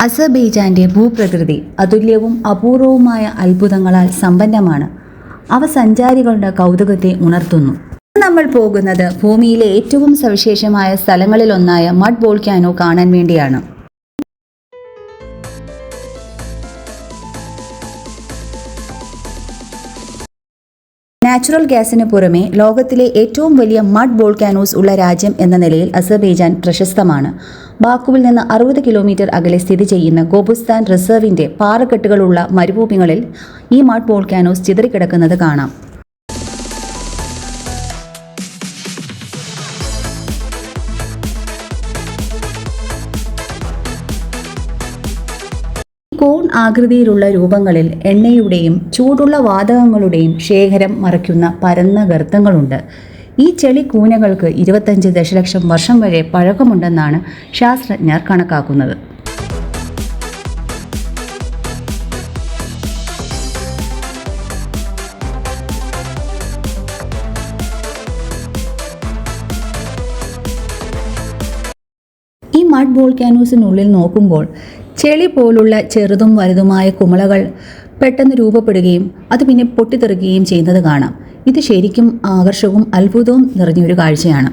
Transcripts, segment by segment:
അസർബൈജാന്റെ ഭൂപ്രകൃതി അതുല്യവും അപൂർവവുമായ അത്ഭുതങ്ങളാൽ സമ്പന്നമാണ്. അവ സഞ്ചാരികളുടെ കൗതുകത്തെ ഉണർത്തുന്നു. നമ്മൾ പോകുന്നത് ഭൂമിയിലെ ഏറ്റവും സവിശേഷമായ സ്ഥലങ്ങളിലൊന്നായ മഡ് വോൾക്കാനോ കാണാൻ വേണ്ടിയാണ്. നാച്ചുറൽ ഗ്യാസിന് പുറമെ ലോകത്തിലെ ഏറ്റവും വലിയ മഡ് വോൾക്കാനോസ് ഉള്ള രാജ്യം എന്ന നിലയിൽ അസർബൈജാൻ പ്രശസ്തമാണ്. ബാക്കുവിൽ നിന്ന് 60 കിലോമീറ്റർ അകലെ സ്ഥിതി ചെയ്യുന്ന ഗോബുസ്ഥാൻ റിസർവിന്റെ പാറക്കെട്ടുകളുള്ള മരുഭൂമികളിൽ ഈ മഡ് വോൾക്കാനോസ് ചിതറിക്കിടക്കുന്നത് കാണാം. കോൺ ആകൃതിയിലുള്ള രൂപങ്ങളിൽ എണ്ണയുടെയും ചൂടുള്ള വാതകങ്ങളുടെയും ശേഖരം മറയ്ക്കുന്ന പരന്ന ഗർത്തങ്ങളുണ്ട്. ഈ ചെളി കൂനകൾക്ക് 25 ദശലക്ഷം വർഷം വരെ പഴക്കമുണ്ടെന്നാണ് ശാസ്ത്രജ്ഞർ കണക്കാക്കുന്നത്. ഈ മഡ് വോൾക്കാനോസിനുള്ളിൽ നോക്കുമ്പോൾ ചെളി പോലുള്ള ചെറുതും വലുതുമായ കുമിളകൾ പെട്ടെന്ന് രൂപപ്പെടുകയും അത് പിന്നെ പൊട്ടിത്തെറിക്കുകയും ചെയ്യുന്നത് കാണാം. ഇത് ശരിക്കും ആകർഷകവും അത്ഭുതവും നിറഞ്ഞൊരു കാഴ്ചയാണ്.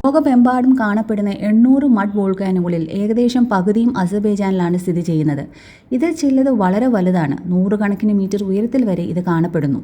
ലോകമെമ്പാടും കാണപ്പെടുന്ന 800 മഡ് വോൾക്കാനുകളിൽ ഏകദേശം പകുതിയും അസർബൈജാനിലാണ് സ്ഥിതി ചെയ്യുന്നത്. ഇതിൽ ചിലത് വളരെ വലുതാണ്. 100 കണക്കിന് മീറ്റർ ഉയരത്തിൽ വരെ ഇത് കാണപ്പെടുന്നു.